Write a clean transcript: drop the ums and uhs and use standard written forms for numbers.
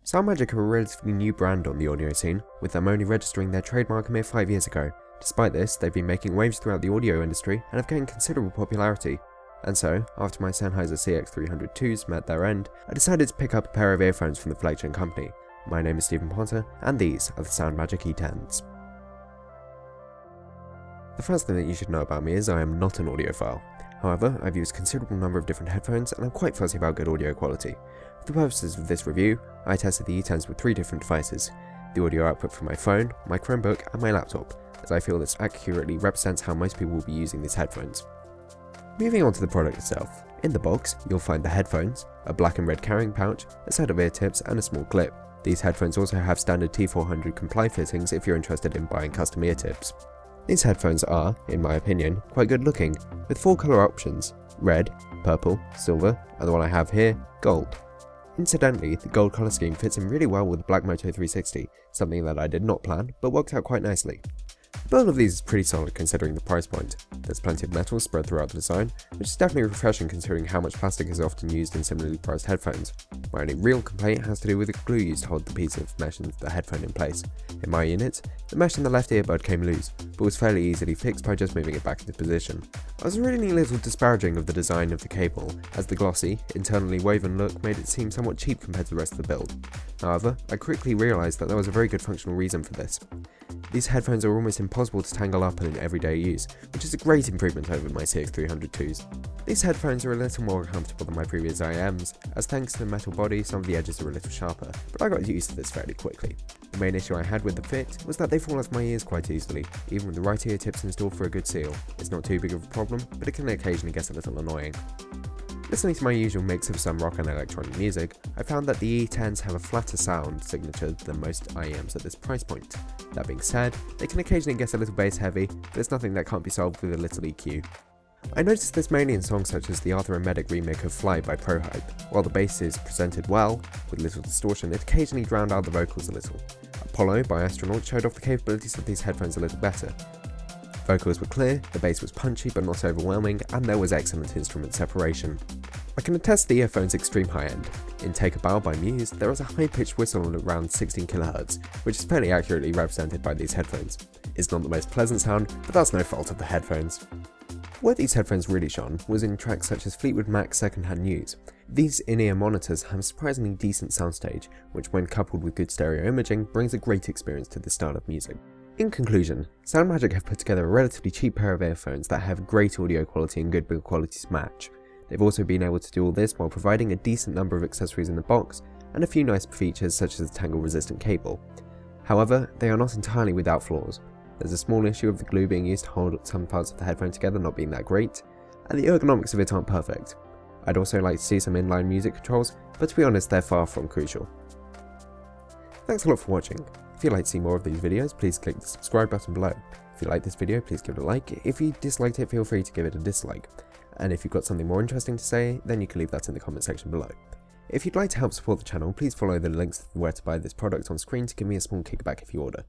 Soundmagic are a relatively new brand on the audio scene, with them only registering their trademark a mere 5 years ago. Despite this, they've been making waves throughout the audio industry and have gained considerable popularity. And so, after my Sennheiser CX300-2s met their end, I decided to pick up a pair of earphones from the flagship company. My name is Stephen Potter, and these are the Soundmagic E10s. The first thing that you should know about me is I am not an audiophile. However, I've used a considerable number of different headphones and I'm quite fussy about good audio quality. For the purposes of this review, I tested the E10s with 3 different devices: the audio output from my phone, my Chromebook, and my laptop, as I feel this accurately represents how most people will be using these headphones. Moving on to the product itself. In the box, you'll find the headphones, a black and red carrying pouch, a set of ear tips, and a small clip. These headphones also have standard T400 comply fittings if you're interested in buying custom ear tips. These headphones are, in my opinion, quite good looking, with 4 colour options: red, purple, silver, and the one I have here, gold. Incidentally, the gold colour scheme fits in really well with the black Moto 360, something that I did not plan, but worked out quite nicely. The build of these is pretty solid considering the price point. There's plenty of metal spread throughout the design, which is definitely refreshing considering how much plastic is often used in similarly priced headphones. My only real complaint has to do with the glue used to hold the piece of mesh in the headphone in place. In my unit, the mesh in the left earbud came loose, but was fairly easily fixed by just moving it back into position. I was really a little disparaging of the design of the cable, as the glossy, internally woven look made it seem somewhat cheap compared to the rest of the build. However, I quickly realised that there was a very good functional reason for this. These headphones are almost impossible to tangle up in everyday use, which is a great improvement over my CX300-2s. These headphones are a little more comfortable than my previous IEMs, as thanks to the metal body some of the edges are a little sharper, but I got used to this fairly quickly. The main issue I had with the fit was that they fall off my ears quite easily, even with the right ear tips installed for a good seal. It's not too big of a problem, but it can occasionally get a little annoying. Listening to my usual mix of some rock and electronic music, I found that the E10s have a flatter sound signature than most IEMs at this price point. That being said, they can occasionally get a little bass heavy, but it's nothing that can't be solved with a little EQ. I noticed this mainly in songs such as the Arthur and Medic remake of Fly by Prohype. While the bass is presented well, with little distortion, it occasionally drowned out the vocals a little. Apollo by Astronaut showed off the capabilities of these headphones a little better. Vocals were clear, the bass was punchy but not overwhelming, and there was excellent instrument separation. I can attest the earphone's extreme high end. In Take a Bow by Muse, there is a high-pitched whistle at around 16 kHz, which is fairly accurately represented by these headphones. It's not the most pleasant sound, but that's no fault of the headphones. Where these headphones really shone was in tracks such as Fleetwood Mac's Secondhand News. These in-ear monitors have a surprisingly decent soundstage, which when coupled with good stereo imaging brings a great experience to this style of music. In conclusion, Soundmagic have put together a relatively cheap pair of earphones that have great audio quality and good build quality to match. They've also been able to do all this while providing a decent number of accessories in the box and a few nice features such as the tangle resistant cable. However, they are not entirely without flaws. There's a small issue of the glue being used to hold some parts of the headphone together not being that great, and the ergonomics of it aren't perfect. I'd also like to see some inline music controls, but to be honest they're far from crucial. Thanks a lot for watching. If you'd like to see more of these videos, please click the subscribe button below. If you like this video, please give it a like. If you disliked it, feel free to give it a dislike. And if you've got something more interesting to say, then you can leave that in the comment section below. If you'd like to help support the channel, please follow the links to where to buy this product on screen to give me a small kickback if you order.